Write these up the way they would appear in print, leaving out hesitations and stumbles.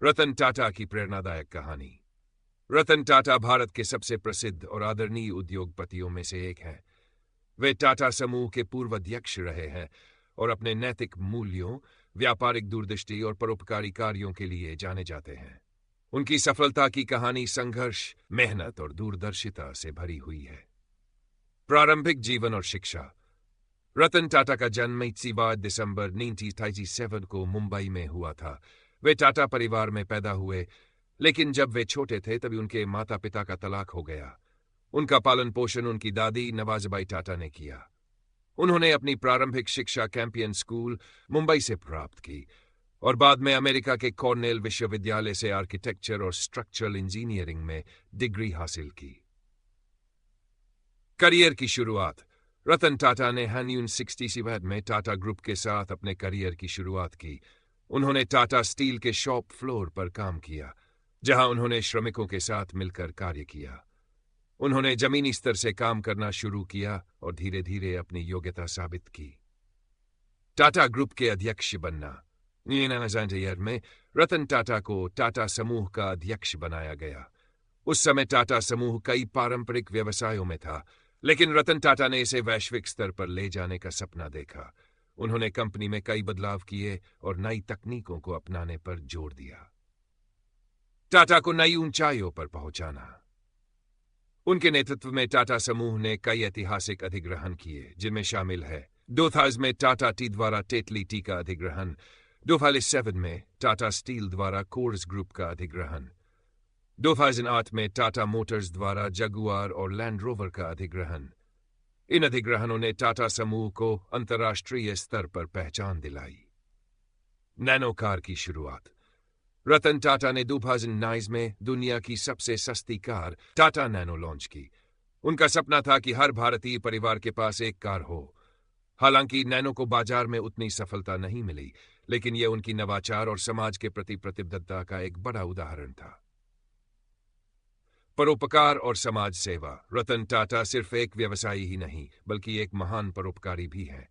रतन टाटा की प्रेरणादायक कहानी। रतन टाटा भारत के सबसे प्रसिद्ध और आदरणीय उद्योगपतियों में से एक हैं। वे टाटा समूह के पूर्व अध्यक्ष रहे हैं और अपने नैतिक मूल्यों, व्यापारिक दूरदृष्टि और परोपकारी कार्यों के लिए जाने जाते हैं। उनकी सफलता की कहानी संघर्ष, मेहनत और दूरदर्शिता से भरी हुई है। प्रारंभिक जीवन और शिक्षा। रतन टाटा का जन्म 21 दिसंबर 1937 को मुंबई में हुआ था। वे टाटा परिवार में पैदा हुए, लेकिन जब वे छोटे थे तभी उनके माता पिता का तलाक हो गया। उनका पालन पोषण उनकी दादी नवाजबाई टाटा ने किया। उन्होंने अपनी प्रारंभिक शिक्षा कैंपियन स्कूल, मुंबई से प्राप्त की और बाद में अमेरिका के कॉर्नेल विश्वविद्यालय से आर्किटेक्चर और स्ट्रक्चरल इंजीनियरिंग में डिग्री हासिल की। करियर की शुरुआत। रतन टाटा ने हैन्यून 67 में टाटा ग्रुप के साथ अपने करियर की शुरुआत की। उन्होंने टाटा स्टील के शॉप फ्लोर पर काम किया, जहां उन्होंने श्रमिकों के साथ मिलकर कार्य किया। उन्होंने जमीनी स्तर से काम करना शुरू किया और धीरे धीरे अपनी योग्यता साबित की। टाटा ग्रुप के अध्यक्ष बनना। 1900 में रतन टाटा को टाटा समूह का अध्यक्ष बनाया गया। उस समय टाटा समूह कई पारंपरिक व्यवसायों में था, लेकिन रतन टाटा ने इसे वैश्विक स्तर पर ले जाने का सपना देखा। उन्होंने कंपनी में कई बदलाव किए और नई तकनीकों को अपनाने पर जोर दिया। टाटा को नई ऊंचाइयों पर पहुंचाना। उनके नेतृत्व में टाटा समूह ने कई ऐतिहासिक अधिग्रहण किए, जिनमें शामिल है 2000 में टाटा टी द्वारा टेटली टी का अधिग्रहण, 2007 में टाटा स्टील द्वारा कोर्स ग्रुप का अधिग्रहण, 2008 में टाटा मोटर्स द्वारा जगुआर और लैंड रोवर का अधिग्रहण। इन अधिग्रहणों ने टाटा समूह को अंतर्राष्ट्रीय स्तर पर पहचान दिलाई। नैनो कार की शुरुआत। रतन टाटा ने 2009 में दुनिया की सबसे सस्ती कार टाटा नैनो लॉन्च की। उनका सपना था कि हर भारतीय परिवार के पास एक कार हो। हालांकि नैनो को बाजार में उतनी सफलता नहीं मिली, लेकिन यह उनकी नवाचार और समाज के प्रति प्रतिबद्धता का एक बड़ा उदाहरण था। परोपकार और समाज सेवा। रतन टाटा सिर्फ एक व्यवसायी ही नहीं, बल्कि एक महान परोपकारी भी हैं।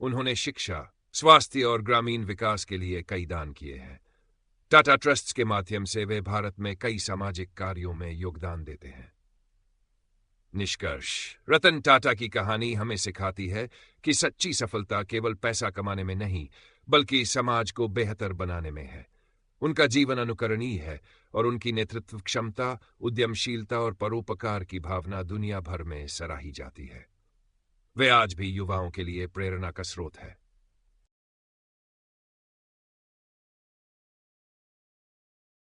उन्होंने शिक्षा, स्वास्थ्य और ग्रामीण विकास के लिए कई दान किए हैं। टाटा ट्रस्ट्स के माध्यम से वे भारत में कई सामाजिक कार्यों में योगदान देते हैं। निष्कर्ष। रतन टाटा की कहानी हमें सिखाती है कि सच्ची सफलता केवल पैसा कमाने में नहीं, बल्कि समाज को बेहतर बनाने में है। उनका जीवन अनुकरणीय है और उनकी नेतृत्व क्षमता, उद्यमशीलता और परोपकार की भावना दुनिया भर में सराही जाती है। वे आज भी युवाओं के लिए प्रेरणा का स्रोत है।